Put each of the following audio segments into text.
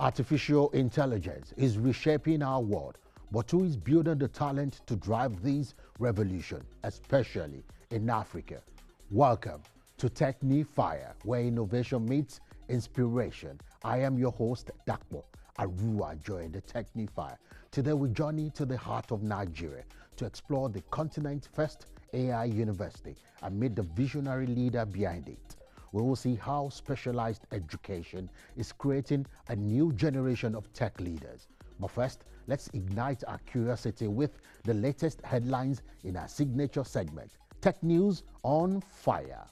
Artificial intelligence is reshaping our world, but who is building the talent to drive this revolution, especially in Africa? Welcome to TechnyFire, where innovation meets inspiration. I am your host, Dakmo Arua, join the TechnyFire. Today we journey to the heart of Nigeria to explore the continent's first AI university and meet the visionary leader behind it. We will see how specialized education is creating a new generation of tech leaders. But first, let's ignite our curiosity with the latest headlines in our signature segment, Tech News on Fire.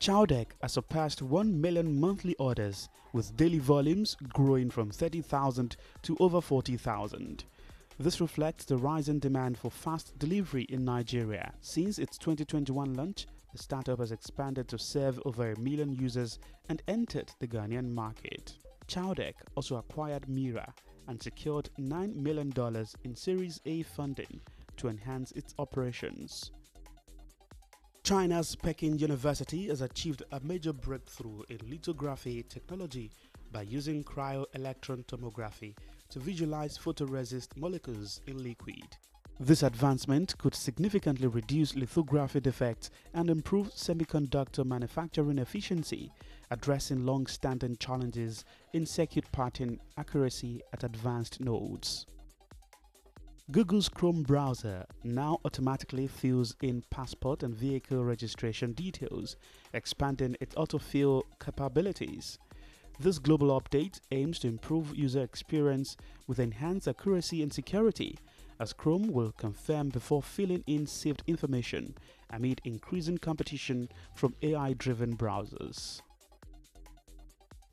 Curating has surpassed 1 million monthly orders, with daily volumes growing from 30,000 to over 40,000. This reflects the rising demand for fast delivery in Nigeria. Since its 2021 launch, the startup has expanded to serve over 1 million users and entered the Ghanaian market. Curating also acquired Mira and secured $9 million in Series A funding to enhance its operations. China's Peking University has achieved a major breakthrough in lithography technology by using cryo-electron tomography to visualize photoresist molecules in liquid. This advancement could significantly reduce lithography defects and improve semiconductor manufacturing efficiency, addressing long-standing challenges in circuit pattern accuracy at advanced nodes. Google's Chrome browser now automatically fills in passport and vehicle registration details, expanding its autofill capabilities. This global update aims to improve user experience with enhanced accuracy and security, as Chrome will confirm before filling in saved information amid increasing competition from AI-driven browsers.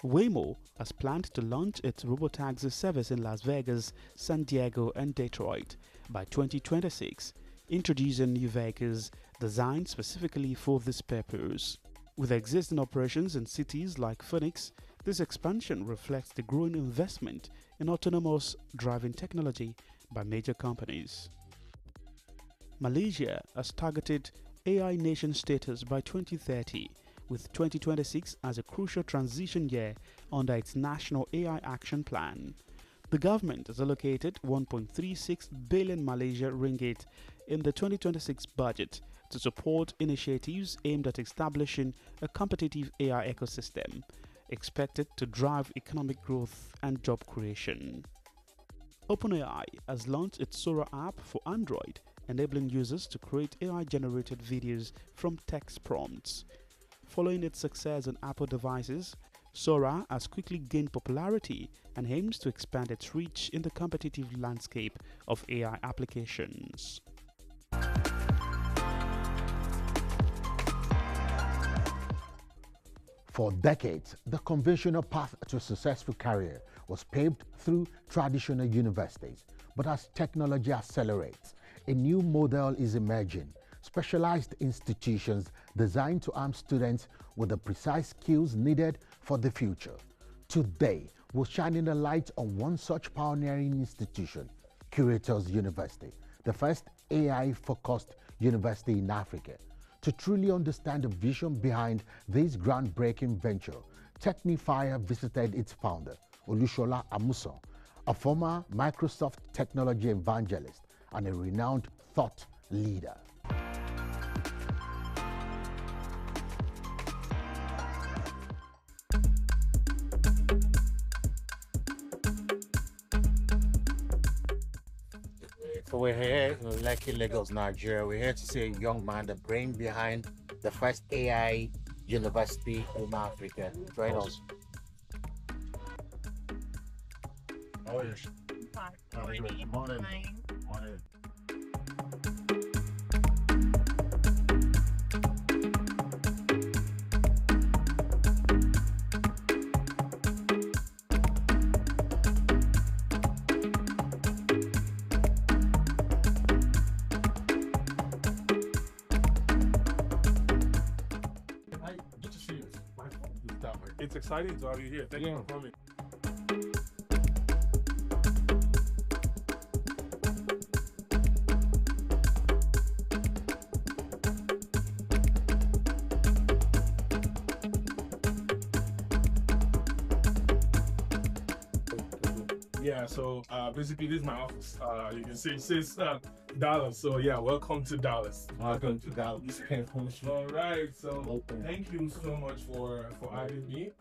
Waymo has planned to launch its robotaxi service in Las Vegas, San Diego, and Detroit by 2026, introducing new vehicles designed specifically for this purpose. With existing operations in cities like Phoenix, this expansion reflects the growing investment in autonomous driving technology by major companies. Malaysia has targeted AI nation status by 2030, with 2026 as a crucial transition year under its National AI Action Plan. The government has allocated 1.36 billion Malaysia ringgit in the 2026 budget to support initiatives aimed at establishing a competitive AI ecosystem, expected to drive economic growth and job creation. OpenAI has launched its Sora app for Android, enabling users to create AI-generated videos from text prompts. Following its success on Apple devices, Sora has quickly gained popularity and aims to expand its reach in the competitive landscape of AI applications. For decades, the conventional path to a successful career was paved through traditional universities. But as technology accelerates, a new model is emerging. Specialized institutions designed to arm students with the precise skills needed for the future. Today, we're shining a light on one such pioneering institution, Curators University, the first AI-focused university in Africa. To truly understand the vision behind this groundbreaking venture, TechnyFire visited its founder, Olusola Amusan, a former Microsoft technology evangelist and a renowned thought leader. So we're here in Lekki, Lagos, Nigeria. We're here to see a young man, the brain behind the first AI university in Africa. Join us. Oh, yes. Morning. Morning. Good to see you. It's exciting to have you here. Thank you for coming. Yeah, so basically this is my office. You can see it says Dallas. So yeah, welcome to Dallas. Welcome to Dallas. All right, so thank you so much for having me.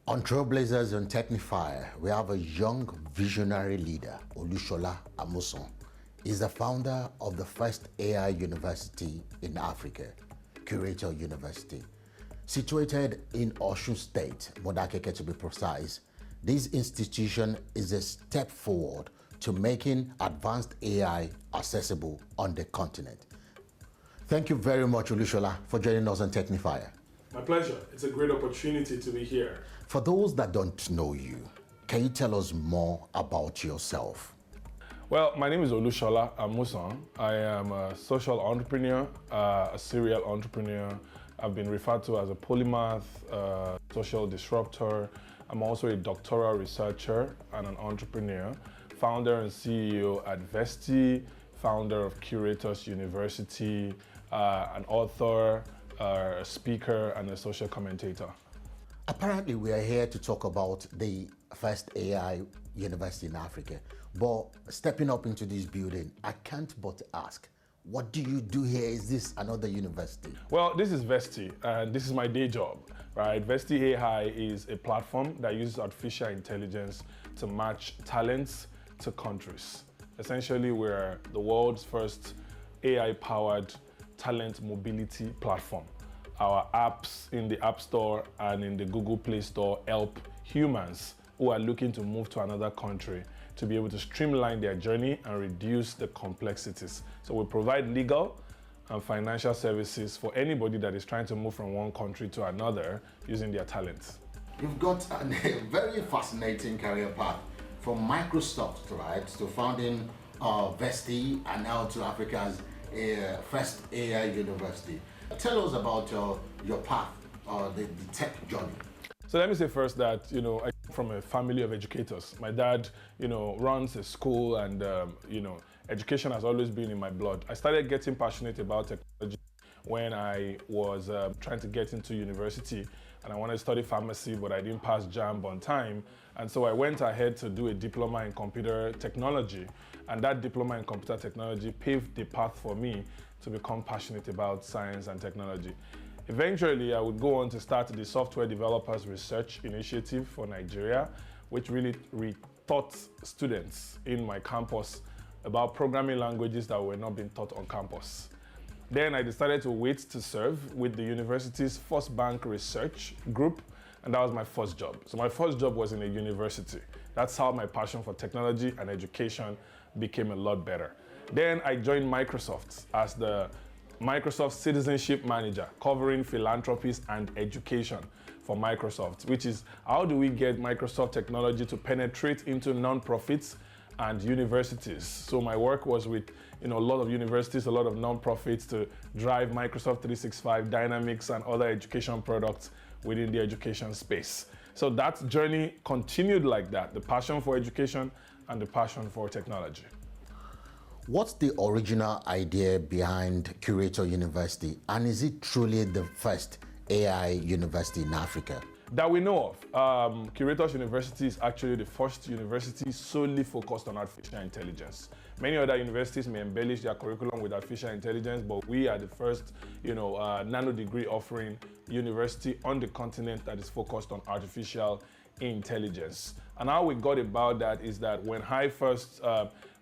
On Trailblazers on TechnyFire, we have a young visionary leader, Olusola Amusan. He's the founder of the first AI university in Africa, Curators University. Situated in Osun State, Modakeke to be precise, this institution is a step forward to making advanced AI accessible on the continent. Thank you very much, Olusola, for joining us on TechnyFire. My pleasure. It's a great opportunity to be here. For those that don't know you, can you tell us more about yourself? Well, my name is Olusola Amusan. I am a social entrepreneur, a serial entrepreneur. I've been referred to as a polymath, social disruptor. I'm also a doctoral researcher and an entrepreneur, founder and CEO at Vesti, founder of Curators University, an author, a speaker, and a social commentator. Apparently, we are here to talk about the first AI university in Africa. But stepping up into this building, I can't but ask, what do you do here? Is this another university? Well, this is Vesti, and this is my day job, right? Vesti AI is a platform that uses artificial intelligence to match talents to countries. Essentially, we're the world's first AI-powered talent mobility platform. Our apps in the App Store and in the Google Play Store help humans who are looking to move to another country to be able to streamline their journey and reduce the complexities. So we provide legal and financial services for anybody that is trying to move from one country to another using their talents. You've got a very fascinating career path from Microsoft, right, to founding Vesti and now to Africa's first AI university. Tell us about your path, the tech journey. So let me say first that, I come from a family of educators. My dad, runs a school and, education has always been in my blood. I started getting passionate about technology when I was trying to get into university, and I wanted to study pharmacy, but I didn't pass JAMB on time. And so I went ahead to do a diploma in computer technology. And that diploma in computer technology paved the path for me to become passionate about science and technology. Eventually, I would go on to start the Software Developers Research Initiative for Nigeria, which really taught students in my campus about programming languages that were not being taught on campus. Then I decided to wait to serve with the university's First Bank Research Group, and that was my first job. So my first job was in a university. That's how my passion for technology and education became a lot better. Then I joined Microsoft as the Microsoft Citizenship Manager, covering philanthropies and education for Microsoft, which is how do we get Microsoft technology to penetrate into non-profits and universities. So my work was with a lot of universities, a lot of non-profits to drive Microsoft 365, Dynamics, and other education products within the education space. So that journey continued like that, the passion for education and the passion for technology. What's the original idea behind Curators University, and is it truly the first AI university in Africa? That we know of. Curators University is actually the first university solely focused on artificial intelligence. Many other universities may embellish their curriculum with artificial intelligence, but we are the first, nano degree offering university on the continent that is focused on artificial intelligence. And how we got about that is that when I first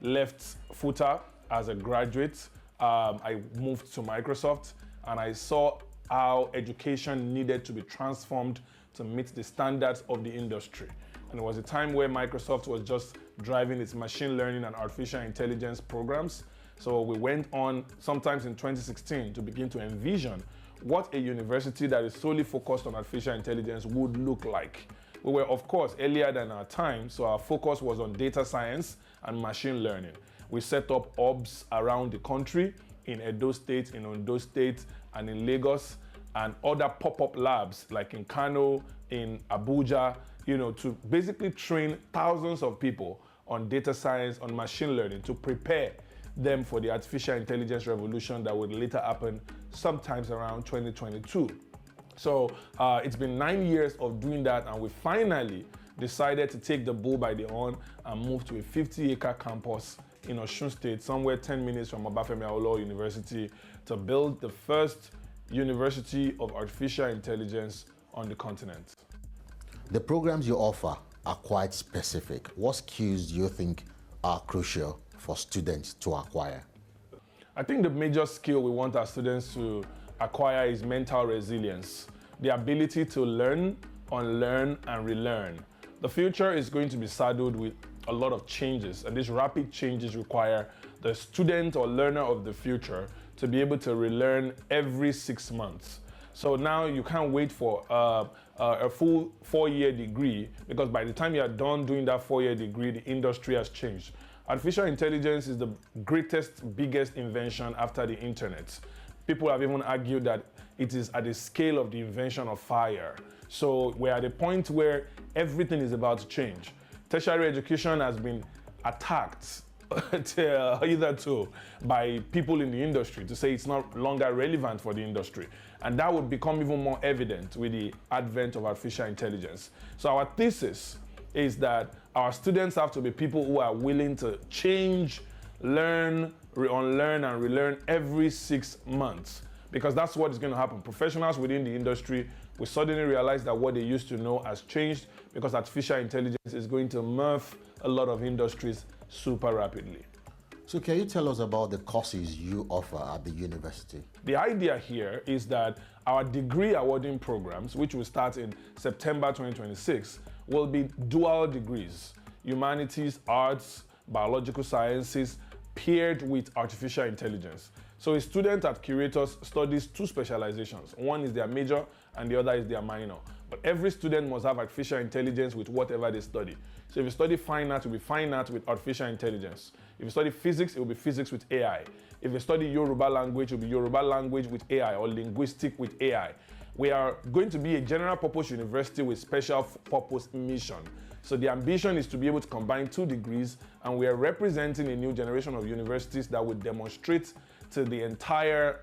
left FUTA as a graduate, I moved to Microsoft, and I saw how education needed to be transformed to meet the standards of the industry. And it was a time where Microsoft was just driving its machine learning and artificial intelligence programs. So we went on sometimes in 2016 to begin to envision what a university that is solely focused on artificial intelligence would look like. We were, of course, earlier than our time, so our focus was on data science and machine learning. We set up hubs around the country, in Edo State, in Ondo State, and in Lagos. and other pop-up labs like in Kano, in Abuja, to basically train thousands of people on data science, on machine learning, to prepare them for the artificial intelligence revolution that would later happen sometimes around 2022. So it's been 9 years of doing that, and we finally decided to take the bull by the horn and move to a 50-acre campus in Osun State, somewhere 10 minutes from Obafemi Awolowo University, to build the first University of Artificial Intelligence on the continent. The programs you offer are quite specific. What skills do you think are crucial for students to acquire? I think the major skill we want our students to acquire is mental resilience, the ability to learn, unlearn, and relearn. The future is going to be saddled with a lot of changes, and these rapid changes require the student or learner of the future to be able to relearn every 6 months. So now you can't wait for a full 4-year degree, because by the time you are done doing that 4-year degree, the industry has changed. Artificial intelligence is the greatest, biggest invention after the internet. People have even argued that it is at the scale of the invention of fire. So we're at a point where everything is about to change. Tertiary education has been attacked hitherto by people in the industry to say it's not longer relevant for the industry. And that would become even more evident with the advent of artificial intelligence. So our thesis is that our students have to be people who are willing to change, learn, unlearn, and relearn every 6 months, because that's what is going to happen. Professionals within the industry will suddenly realize that what they used to know has changed, because artificial intelligence is going to morph a lot of industries super rapidly. So can you tell us about the courses you offer at the university? The idea here is that our degree awarding programs, which will start in September 2026, will be dual degrees: humanities, arts, biological sciences, paired with artificial intelligence. So a student at Curators studies 2 specializations. One is their major and the other is their minor. But every student must have artificial intelligence with whatever they study. So if you study fine art, it will be fine art with artificial intelligence. If you study physics, it will be physics with AI. If you study Yoruba language, it will be Yoruba language with AI, or linguistic with AI. We are going to be a general purpose university with special purpose mission. So the ambition is to be able to combine 2 degrees, and we are representing a new generation of universities that would demonstrate to the entire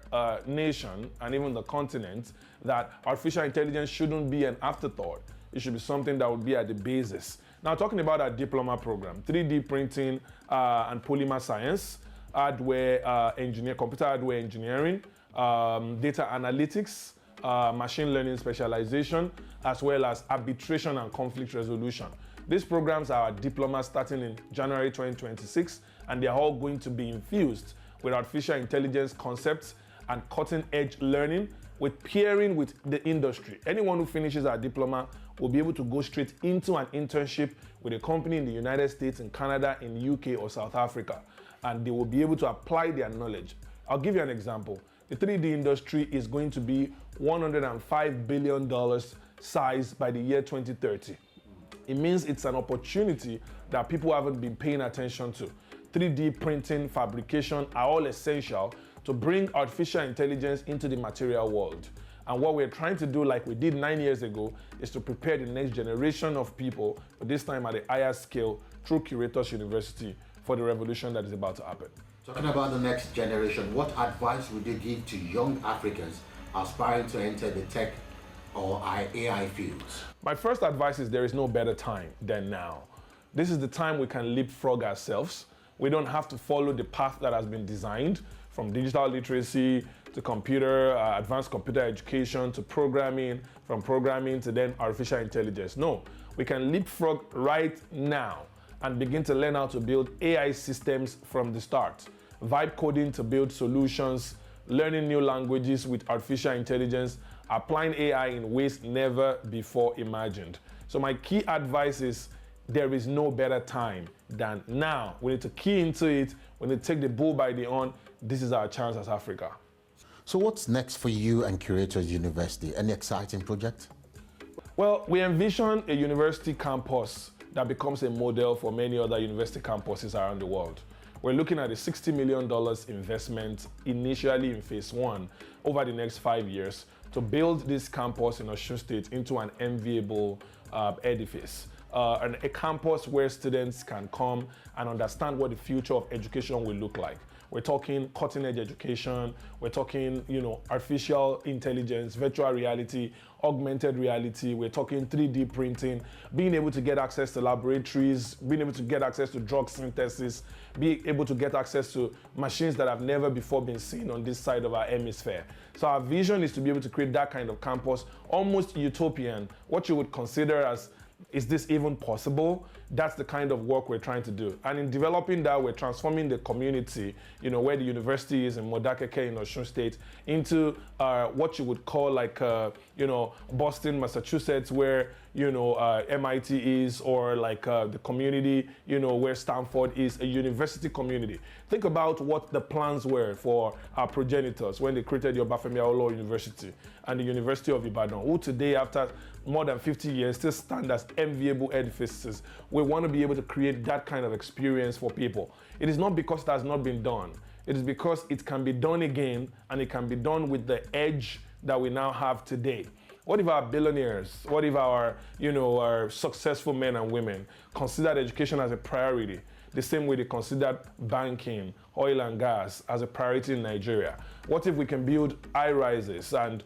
nation and even the continent that artificial intelligence shouldn't be an afterthought. It should be something that would be at the basis. Now, talking about our diploma program, 3D printing and polymer science, computer hardware engineering, data analytics, machine learning specialization, as well as arbitration and conflict resolution. These programs are diplomas starting in January 2026, and they are all going to be infused with artificial intelligence concepts and cutting-edge learning, with pairing with the industry. Anyone who finishes our diploma will be able to go straight into an internship with a company in the United States, in Canada, in the UK, or South Africa, and they will be able to apply their knowledge. I'll give you an example. The 3D industry is going to be $105 billion size by the year 2030. It means it's an opportunity that people haven't been paying attention to. 3D printing, fabrication are all essential to bring artificial intelligence into the material world. And what we're trying to do, like we did 9 years ago, is to prepare the next generation of people, but this time at a higher scale, through Curators University, for the revolution that is about to happen. Talking about the next generation, what advice would you give to young Africans aspiring to enter the tech or AI fields? My first advice is there is no better time than now. This is the time we can leapfrog ourselves. We don't have to follow the path that has been designed, from digital literacy to computer, advanced computer education to programming, from programming to then artificial intelligence. No, we can leapfrog right now and begin to learn how to build AI systems from the start. Vibe coding to build solutions, learning new languages with artificial intelligence, applying AI in ways never before imagined. So my key advice is there is no better time than now. We need to key into it. We need to take the bull by the horn. This is our chance as Africa. So what's next for you and Curators University? Any exciting project? Well, we envision a university campus that becomes a model for many other university campuses around the world. We're looking at a $60 million investment initially in phase one over the next 5 years to build this campus in Osun State into an enviable edifice. And a campus where students can come and understand what the future of education will look like. We're talking cutting-edge education, we're talking, artificial intelligence, virtual reality, augmented reality, we're talking 3D printing, being able to get access to laboratories, being able to get access to drug synthesis, being able to get access to machines that have never before been seen on this side of our hemisphere. So our vision is to be able to create that kind of campus, almost utopian, what you would consider as, is this even possible? That's the kind of work we're trying to do. And in developing that, we're transforming the community, where the university is in Modakeke in Osun State, into what you would call like, Boston, Massachusetts, where, MIT is, or like the community, where Stanford is, a university community. Think about what the plans were for our progenitors when they created the Obafemi Awolowo University and the University of Ibadan, who today, after more than 50 years, still stand as enviable edifices. We want to be able to create that kind of experience for people. It is not because it has not been done. It is because it can be done again, and it can be done with the edge that we now have today. What if our billionaires, what if our successful men and women considered education as a priority, the same way they considered banking, oil and gas as a priority in Nigeria? What if we can build high-rises and,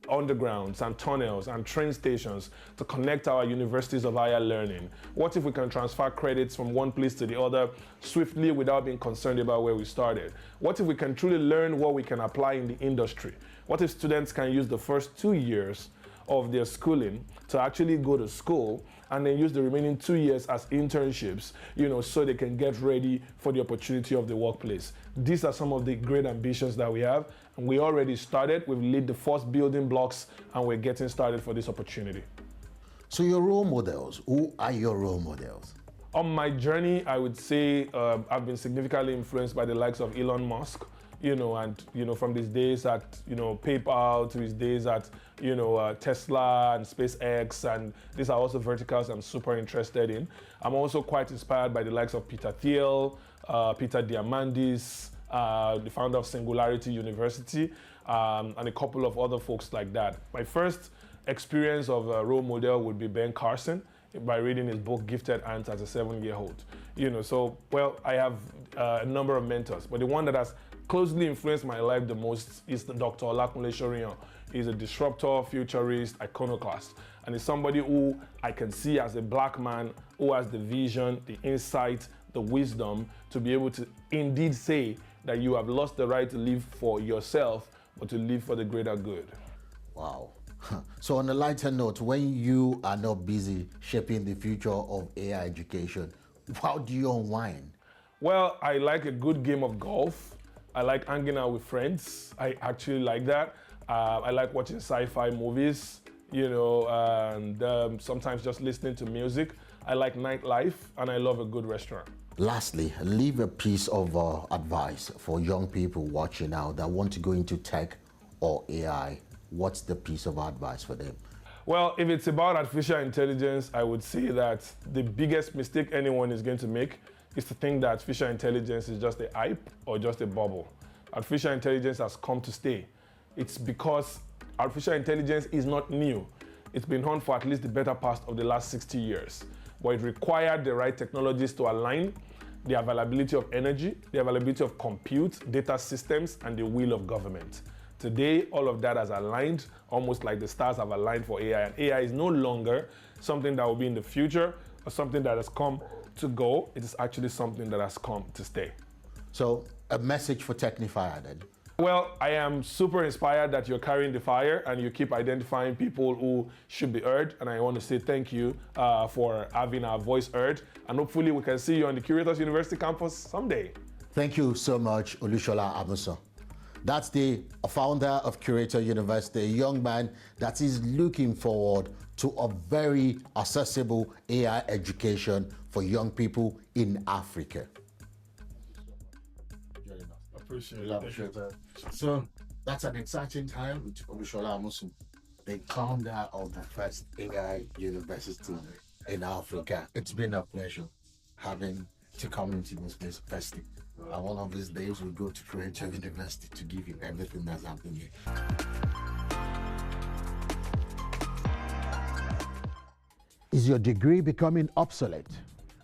undergrounds and tunnels and train stations to connect our universities of higher learning? What if we can transfer credits from one place to the other swiftly without being concerned about where we started? What if we can truly learn what we can apply in the industry? What if students can use the first 2 years of their schooling to actually go to school and then use the remaining 2 years as internships, so they can get ready for the opportunity of the workplace? These are some of the great ambitions that we have, and we already started. We've laid the first building blocks, and we're getting started for this opportunity. So your role models, who are your role models? On my journey, I would say I've been significantly influenced by the likes of Elon Musk, from these days at, PayPal to his days at, Tesla and SpaceX, and these are also verticals I'm super interested in. I'm also quite inspired by the likes of Peter Thiel, Peter Diamandis, the founder of Singularity University, and a couple of other folks like that. My first experience of a role model would be Ben Carson, by reading his book, Gifted Ants, as a 7-year-old. I have a number of mentors, but the one that has closely influenced my life the most is the Dr. Olakunle Soriyan. He's a disruptor, futurist, iconoclast, and he's somebody who I can see as a black man who has the vision, the insight, the wisdom to be able to indeed say that you have lost the right to live for yourself, but to live for the greater good. Wow. So on a lighter note, when you are not busy shaping the future of AI education, how do you unwind? Well, I like a good game of golf. I like hanging out with friends. I actually like that. I like watching sci-fi movies, and sometimes just listening to music. I like nightlife, and I love a good restaurant. Lastly, leave a piece of advice for young people watching now that want to go into tech or AI. What's the piece of advice for them? Well, if it's about artificial intelligence, I would say that the biggest mistake anyone is going to make is to think that artificial intelligence is just a hype or just a bubble. Artificial intelligence has come to stay. It's because artificial intelligence is not new. It's been on for at least the better part of the last 60 years. But it required the right technologies to align, the availability of energy, the availability of compute, data systems, and the will of government. Today, all of that has aligned, almost like the stars have aligned for AI. And AI is no longer something that will be in the future or something that has come to go. It is actually something that has come to stay. So, a message for TechnyFire then? Well, I am super inspired that you're carrying the fire and you keep identifying people who should be heard. And I want to say thank you for having our voice heard. And hopefully we can see you on the Curators University campus someday. Thank you so much, Olusola Amusan. That's the founder of Curators University, a young man that is looking forward to a very accessible AI education for young people in Africa. Appreciate We appreciate that. So that's an exciting time with Olusola Amusan, the founder of the first AI university in Africa. It's been a pleasure having to come into this university. And one of these days we'll go to Curators University to give you everything that's happening here. Is your degree becoming obsolete?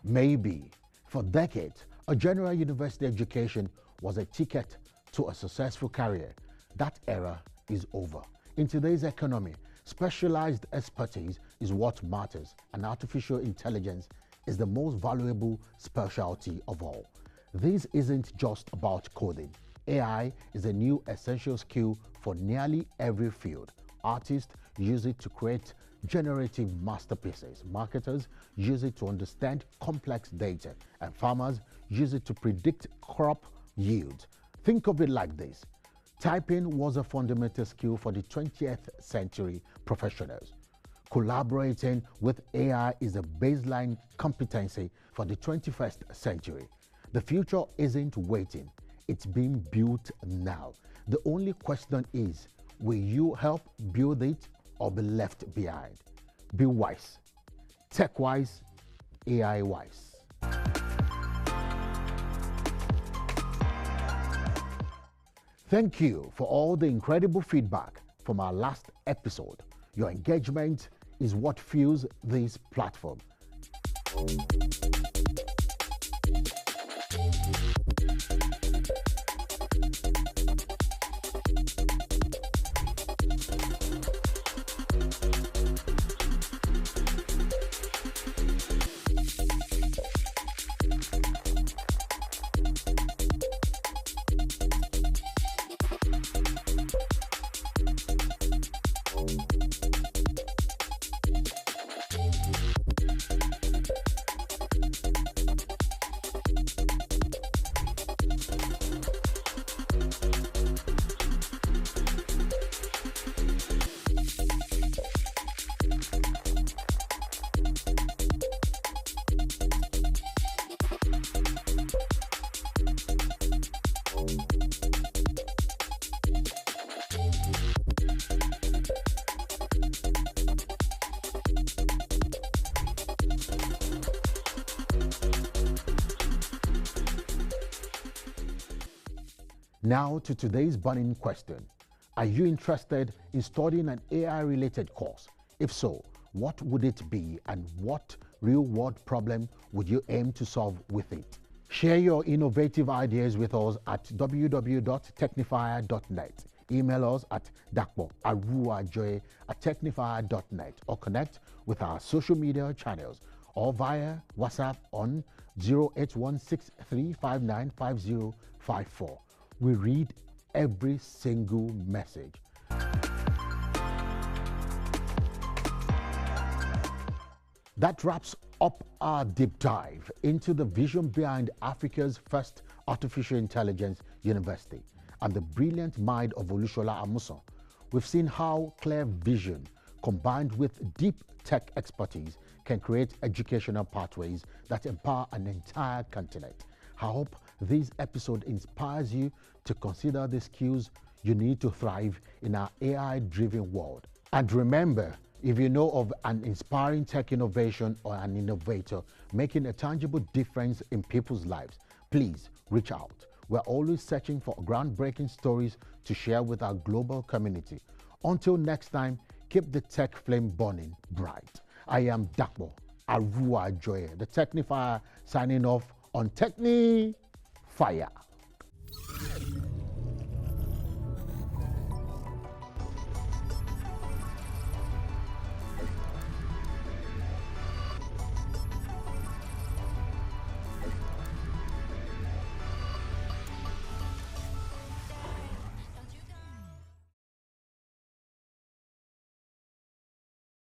Maybe. For decades, a general university education was a ticket to a successful career. That era is over. In today's economy, specialized expertise is what matters, and artificial intelligence is the most valuable specialty of all. This isn't just about coding. AI is a new essential skill for nearly every field. Artists use it to create generative masterpieces. Marketers use it to understand complex data, and farmers use it to predict crop yield. Think of it like this. Typing was a fundamental skill for the 20th century professionals. Collaborating with AI is a baseline competency for the 21st century. The future isn't waiting, it's being built now. The only question is, will you help build it or be left behind? Be wise, tech wise, AI wise. Thank you for all the incredible feedback from our last episode. Your engagement is what fuels this platform. Now to today's burning question. Are you interested in studying an AI-related course? If so, what would it be and what real-world problem would you aim to solve with it? Share your innovative ideas with us at www.technyfire.net. Email us at dakpo@technyfire.net or connect with our social media channels or via WhatsApp on 0816359554. We read every single message. That wraps up our deep dive into the vision behind Africa's first artificial intelligence university and the brilliant mind of Olusola Amusan. We've seen how clear vision combined with deep tech expertise can create educational pathways that empower an entire continent. I hope this episode inspires you to consider the skills you need to thrive in our AI-driven world. And remember, if you know of an inspiring tech innovation or an innovator making a tangible difference in people's lives, please reach out. We're always searching for groundbreaking stories to share with our global community. Until next time, keep the tech flame burning bright. I am Dakpo Arua Joye, the TechnyFire, signing off on TechnyFire.